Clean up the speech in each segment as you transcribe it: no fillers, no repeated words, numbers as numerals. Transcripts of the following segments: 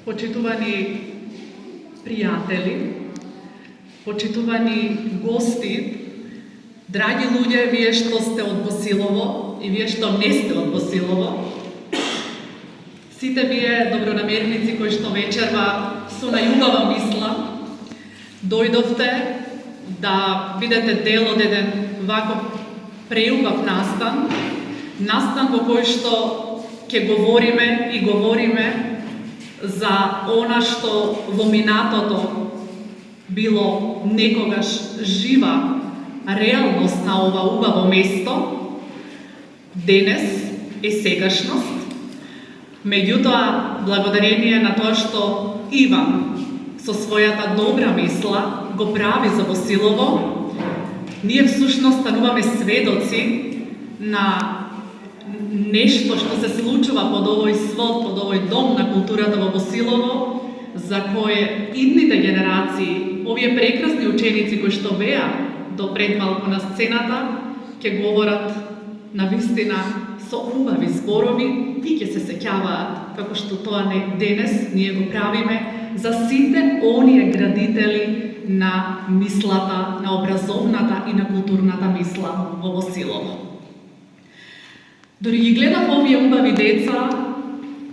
почитувани пријатели, почитувани гости, драги луѓе, вие што сте од Босилово и вие што не сте од Босилово, сите вие добронамерници кои што вечерва со најубава мисла дојдовте да бидете дел од еден ваков преубав настан во кој што ќе говориме за она што во минатото било некогаш жива реалност на ова убаво место, денес е сегашност. Меѓутоа, благодарение на тоа што Иван со својата добра мисла го прави за Босилово, ние всушност стануваме сведоци на нешто што се случува под овој свод, под овој дом на културата во Босилово, за кое идните генерации, овие прекрасни ученици кои што беа до пред малку на сцената, ќе говорат навистина со убави зборови и ќе се сеќаваат како што тоа не денес ние го правиме за сите оние градители на мислата, на образовната и на културната мисла во Босилово. Дори ги гледав овие убави деца,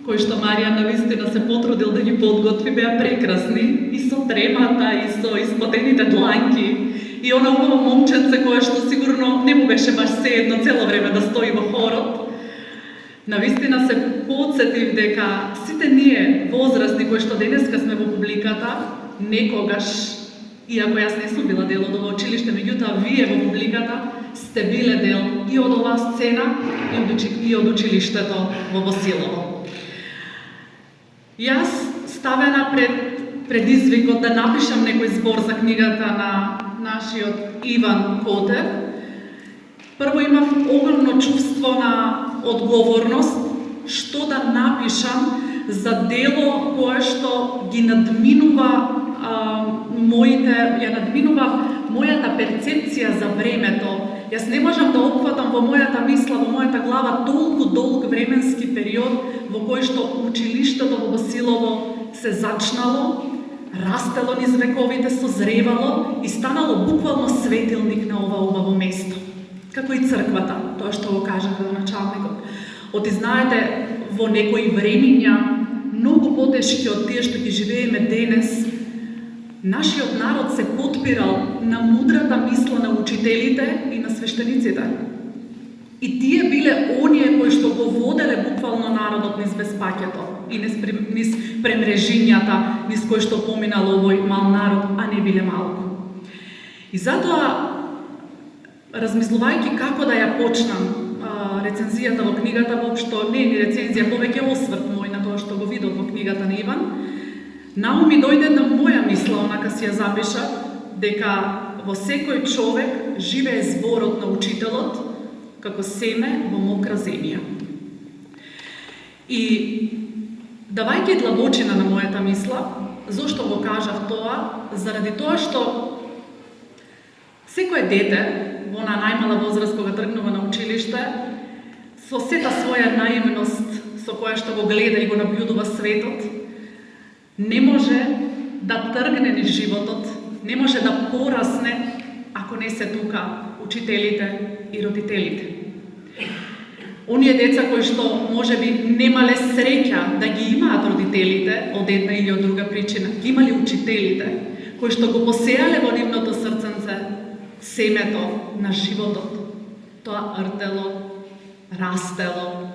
кои што Маријан навистина се потрудил да ги подготви, беа прекрасни и со тремата и со испотените дланки и она убаво момченце кое што сигурно не му беше баш sejedno цело време да стои во хорот. Навистина се подсетив дека сите ние возрастни кои што денеска сме во публиката, некогаш, иако јас не сум била дел од ова училиште, меѓутоа вие во публиката сте биле дел и од оваа сцена и од училиштето во Босилово. Јас ставена пред предизвикот да напишам некој збор за книгата на нашиот Иван Котев, прво имав огромно чувство на одговорност што да напишам за дело кое што ги надминува мојата перцепција за времето. Јас не можам да опфатам во мојата мисла, во мојата глава толку долг временски период во кој што училиштето во Босилово се зачнало, растело низ вековите, созревало и станало буквално светилник на ова убаво место. Како и црквата, тоа што го кажа началникот. Оти знаете, во некои времиња, многу потешки од тие што ги живееме денес, нашиот народ се потпирал на мудрата мисла на учителите и на свештениците. И тие биле оние кои што го воделе буквално народот низ безпаќето и низ премрежињата низ кои што поминал овој мал народ, а не биле малку. И затоа, размислувајќи како да ја почнам рецензијата во книгата, воопшто не е ни рецензија, повеќе осврт мој на тоа што го видов во книгата на Иван, наум ми дојде на моја мисла, онака си ја запиша, дека во секој човек живее зборот на учителот како семе во мокра земја. И давајќи длабочина на мојата мисла, зошто го кажав тоа? Заради тоа што секое дете во она најмала возраст кога тргнува на училиште, со сета своја наивност со која што го гледа и го набљудува светот, не може да тргне низ животот, не може да порасне ако не се тука учителите и родителите. Оние деца кои што можеби немале среќа да ги имаат родителите од една или од друга причина, ги имали учителите кои што го посеале во нивното срценце семето на животот. Тоа ртело, растело,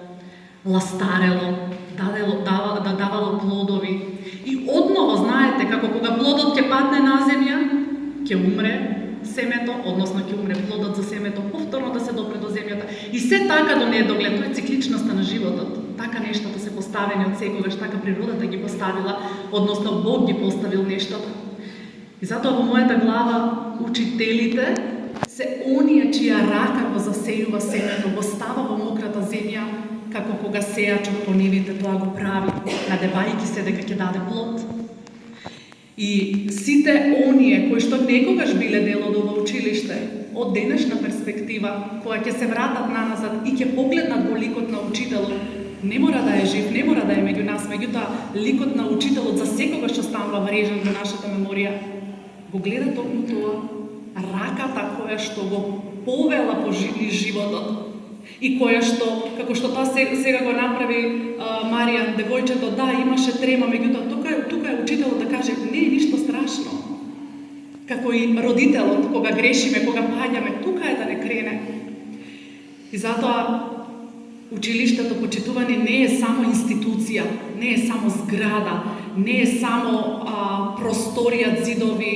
ластарело, давало плодови. И одново, знаете, како кога плодот ќе падне на земја, ќе умре семето, односно ќе умре плодот за семето, повторно да се допре до земјата. И се така до недоглед, тоа е цикличноста на животот. Така нештата се поставени од секогаш, така природата ги поставила, односно Бог ги поставил нештата. И затоа во мојата глава учителите се оние чија рака го засејува семето, го става во мократа земја, како кога сејачот по нивите тоа го прави, надевајќи се дека ќе даде плод. И сите оние кои што некогаш биле дел од ова училиште, од денешна перспектива, која ќе се вратат наназад и ќе погледнат во ликот на учителот, не мора да е жив, не мора да е меѓу нас, меѓутоа ликот на учителот за секогаш што станува врежен во нашата меморија, го гледа токму тоа, раката која што го повела по животот и која што, како што тоа сега го направи Маријан, девојчето, да, имаше трема, меѓутоа тука е учителот да каже, не е ништо страшно. Како и родителот, кога грешиме, кога паѓаме, тука е да не крене. И затоа училиштето, почитувани, не е само институција, не е само зграда, не е само просторија, зидови,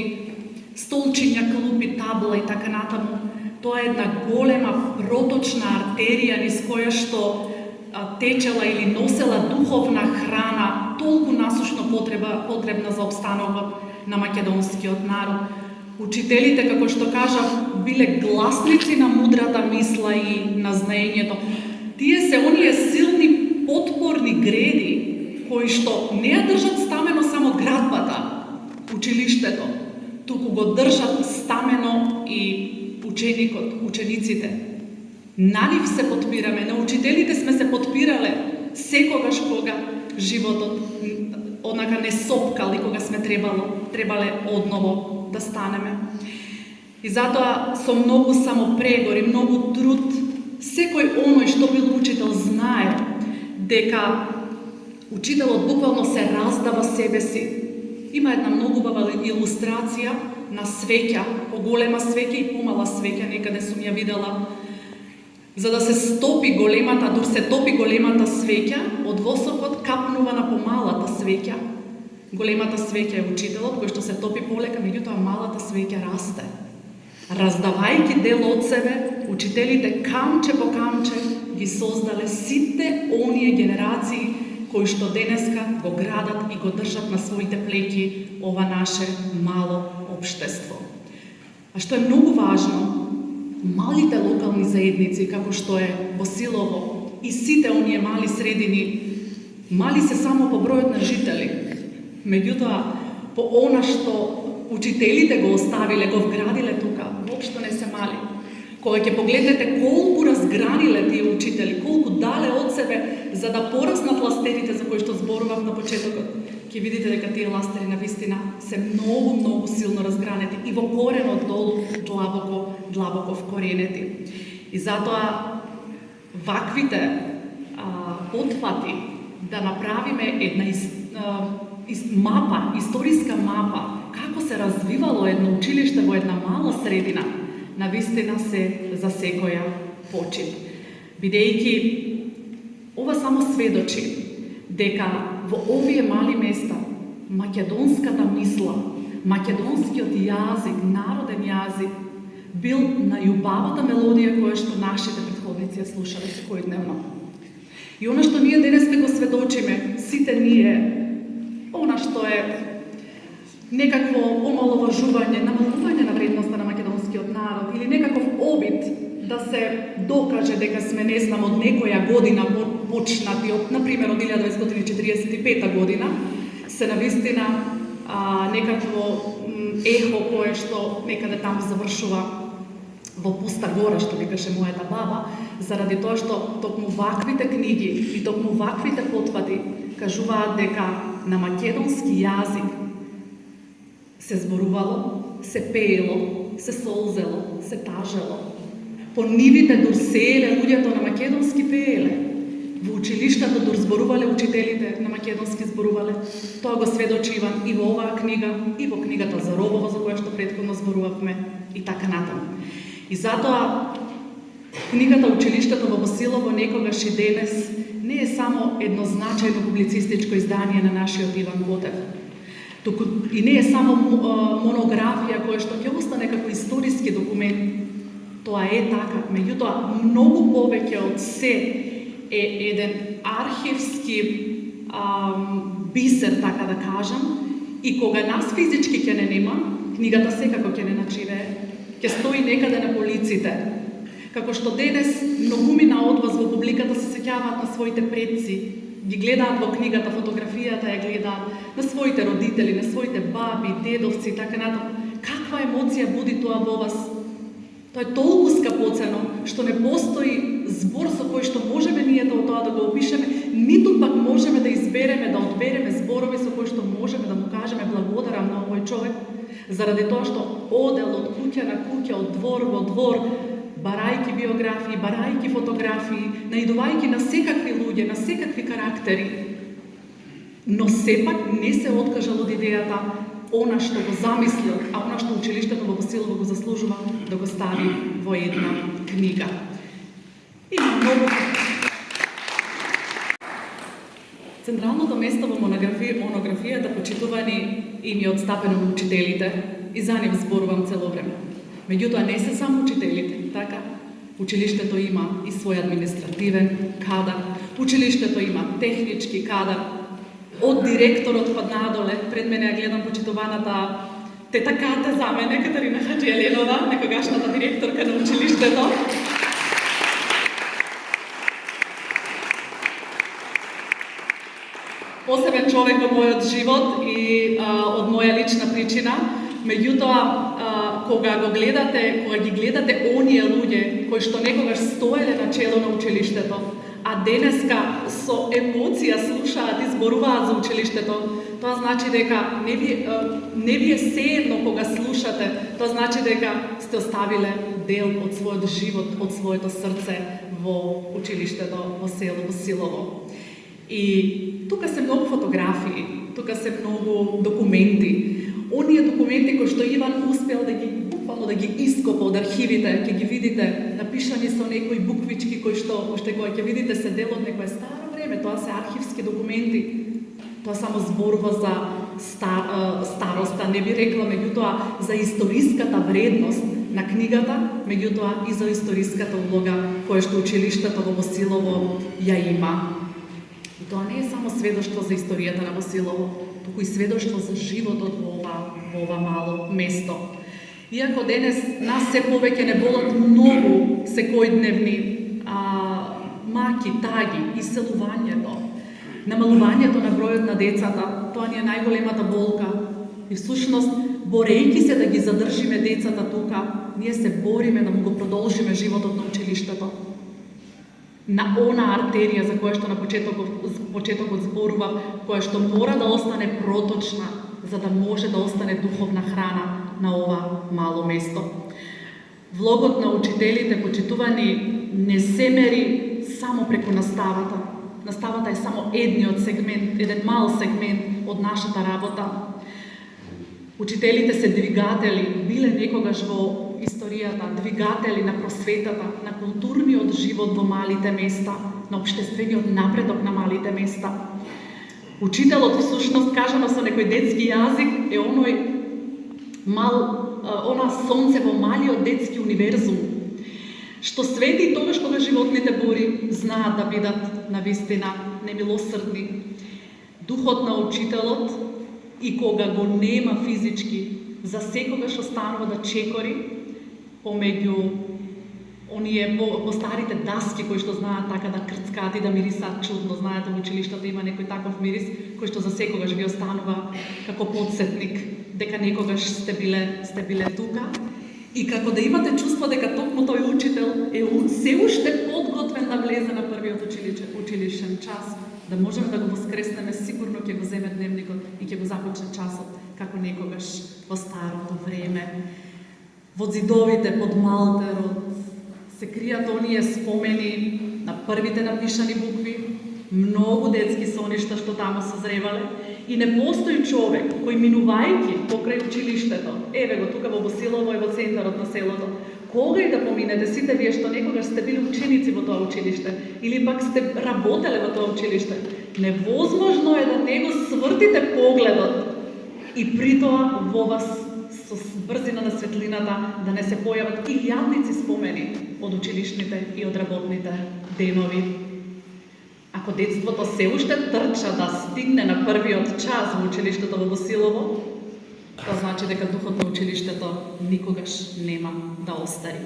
столчиња, клупи, табла и така натаму. Тоа е една голема проточна артерија низ која што течела или носела духовна храна, толку насушно потребна за обстановот на македонскиот народ. Учителите, како што кажав, биле гласници на мудрата мисла и на знаењето. Тие се оние силни потпорни греди кои што не ја држат стамено само градбата, училиштето, туку го држат стамено и ученикот, учениците. На нив се подпираме, на учителите сме се подпирале секогаш кога животот однака не сопкал и кога сме требале одново да станеме. И затоа со многу самопрегор и многу труд, секој оној што бил учител знае дека учителот буквално се раздава себе си. Има една многу убава илустрација на свеќа, поголема свеќа и помала свеќа, некаде сум ја видела. За да се стопи големата, дур се топи големата свеќа, од восокот капнува на помалата свеќа. Големата свеќа е учителот, кој што се топи полека, меѓутоа малата свеќа расте. Раздавајќи дел од себе, учителите камче по камче ги создале сите оние генерации кои што денеска го градат и го држат на своите плеќи ова наше мало општество. А што е многу важно, малите локални заедници, како што е Босилово и сите оние мали средини, мали се само по бројот на жители. Меѓутоа, по она што учителите го оставиле, го вградиле тука, воопшто не се мали. Кога ќе погледнете колку разграниле тие учители, колку дале од себе за да пораснат ластерите за кои што зборував на почетокот, ќе видите дека тие ластери навистина се многу силно разгранети и во коренот долу длабоко вкоренети. И затоа ваквите потфати да направиме една мапа, историска мапа, како се развивало едно училиште во една мала средина, навистина се за секоја почит. Бидејќи ова само сведочи дека во овие мали места македонската мисла, македонскиот јазик, народен јазик бил најубавата мелодија која што нашите претходници ја слушале секојдневно. И она што ние денес го сведочиме, сите ние, она што е некакво омаловажување, намалување на вредноста на македонскиот народ или некаков обид да се докаже дека сме, не знам, од некоја година почнати, например, од 1945 година, се навистина некакво ехо кое што некаде таму завршува во пуста гора, што викаше мојата баба, заради тоа што токму ваквите книги и токму ваквите потфати кажуваат дека на македонски јазик се зборувало, се пеело, се солзело, се тажело. По нивите дур сееле луѓето на македонски пееле. Во училиштето дур зборувале учителите на македонски зборувале. Тоа го сведочи Иван и во оваа книга, и во книгата за Робово, за која што претходно зборувавме, и така натаму. И затоа книгата Училиштето во Босилово некогаш и денес не е само едно значајно публицистичко издание на нашиот Иван Ботев. Туку и не е само монографија која што ќе остане како историски документ. Тоа е така, меѓутоа многу повеќе од се е еден архивски бисер, така да кажам, и кога нас физички ќе не нема, книгата секако ќе не начивее, ќе стои некаде на полиците. Како што денес многумина од вас во публиката се сеќаваат на своите предци, ги гледаат во книгата, фотографијата ја гледаат, на своите родители, на своите баби, дедовци и така натаму. Каква емоција буди тоа во вас? Тоа е толку скапоцено, што не постои збор со кој што можеме ние тоа да го опишеме, можеме да избереме, да одбереме зборови со кои што можеме да му кажеме благодарам на овој човек, заради тоа што одел од куќа на куќа, од двор во двор, барајки биографии, барајки фотографии, наидувајки на секакви луѓе, на секакви карактери, но сепак не се откажал од идејата она што го замислил, а она што училиштето во Босилово го заслужува, да го стави во една книга. Има многу. Централното место во монографијата почитувани им е отстапено на учителите и за нив зборувам цело време. Меѓутоа не се само учителите, така? Училиштето има и свој административен кадар, училиштето има технички кадар, од директорот па надоле. Пред мене ја гледам почитуваната тета Ката за мене, Катерина Хаджиеленова, некогашната директорка на училиштето. Посебен човек во мојот живот и од моја лична причина. Меѓутоа, кога ги гледате оние луѓе кои што некогаш стоеле на чело на училиштето, а денеска со емоција слушаат и зборуваат за училиштето, тоа значи дека не ви е сеедно кога слушате, тоа значи дека сте оставиле дел од својот живот, од своето срце во училиштето во село Босилово. И тука се многу фотографии, тука се многу документи. Оние документи кои што Иван успел да ги буквално да ги ископа од архивите, ќе ги видите напишани со некои буквички кои што кога ќе видите се дел од некое старо време, тоа се архивски документи. Тоа само зборува за староста, не би рекла, меѓутоа за историската вредност на книгата, меѓутоа и за историската улога која што училиштето во Босилово ја има. И тоа не е само сведоштво за историјата на Босилово, туку и сведоштво за животот во ова мало место. Иако денес нас се повеќе не болат многу секојдневни маки, таги, иселувањето, намалувањето на бројот на децата, тоа ни е најголемата болка. И всушност, борејќи се да ги задржиме децата тука, ние се бориме да му го продолжиме животот на училиштето. На она артерија за која што на почетокот зборував, која што мора да остане проточна, за да може да остане духовна храна на ова мало место. Влогот на учителите почитувани не се мери само преку наставата. Наставата е само едниот сегмент, еден мал сегмент од нашата работа. Учителите се двигатели, биле некогаш во историјата, двигатели на просветата, на културниот живот во малите места, на општествениот напредок на малите места. Учителот, всушност, кажано со некој детски јазик, е она сонце во малиот детски универзум, што свети тогаш кога животните бори знаат да бидат навистина немилосрдни. Духот на учителот и кога го нема физички, за секогаш останува да чекори помеѓу оние по старите даски кои што знаат така да крцкаат и да мирисаат чудно. Знаете, во училиштето има некој таков мирис кој што за секогаш ви останува како потсетник дека некогаш сте биле тука, и како да имате чувство дека токму тој учител е се уште подготвен да влезе на првиот училишен час, да можеме да го воскреснеме, сигурно ќе го земе дневникот и ќе го започне часот како некогаш во старото време. Во зидовите под малтерот се кријат оние спомени на првите напишани букви, многу детски соништа што таму созревале, и не постои човек кој минувајќи покрај училиштето, еве го тука во Босилово и во центарот на селото, кога и да поминете, сите вие што некогаш сте били ученици во тоа училиште или пак сте работеле во тоа училиште, невозможно е да не го свртите погледот и притоа во вас со брзина на светлината да не се појават илјадници спомени од училишните и од работните денови. Ако детството се уште трча да стигне на првиот час во училиштето во Босилово, тоа значи дека духот на училиштето никогаш нема да остари.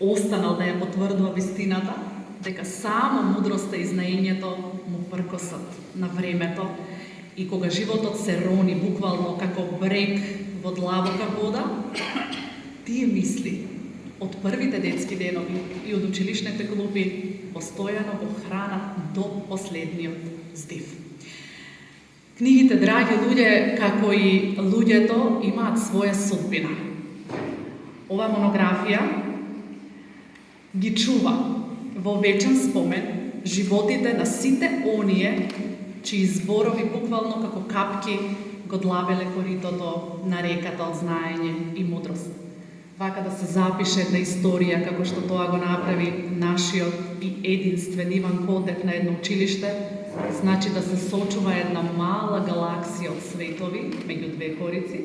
Останал да ја потврдува вистината дека само мудроста и знаењето му пркосат на времето, и кога животот се рони буквално како брег во длабока вода, тие мисли од првите детски денови и од училишните клуби постојано го хранат до последниот здив. Книгите, драги луѓе, како и луѓето, имаат своја судбина. Ова монографија ги чува во вечен спомен животите на сите оние чии зборови буквално како капки го длабеле коритото на реката од знаење и мудрост. Вака да се запише една историја како што тоа го направи нашиот и единствен Иван Котев на едно училиште, значи да се сочува една мала галаксија од светови меѓу две корици.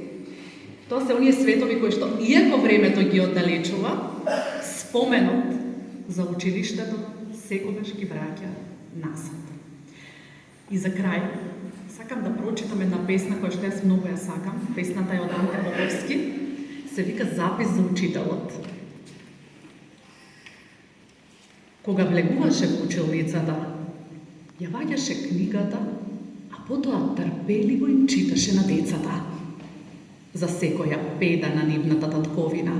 Тоа се оние светови кои што иако времето ги оддалечува, споменот за училиштето секогаш ги враќа назад. И за крај, сакам да прочитам една песна која што јас многу ја сакам. Песната е од Анте Поповски, се вика Запис за учителот. Кога влегуваше во училницата, ја ваѓаше книгата, а потоа трпеливо им читаше на децата. За секоја педа на нивната татковина,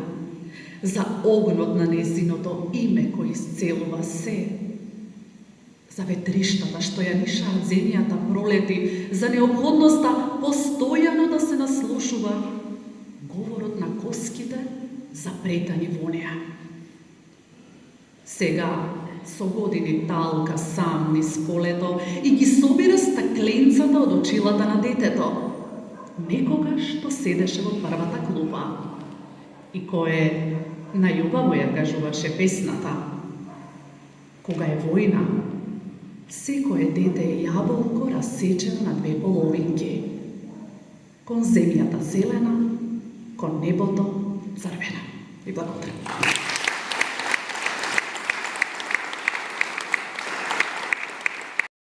за огнот на незиното име кој исцелува се, за ветриштата што ја нишаат земјата пролети, за необходноста постојано да се наслушува говорот на коските запретани во неа. Сега со години талка сам низ полето и ги собира стакленцата од очилата на детето. Некогаш што седеше во првата клупа и кое најубаво ја кажуваше песната. Кога е војна, секое дете е јаболко рассечено на две половинки. Кон земјата зелена, кон небото црвена. И благодарам.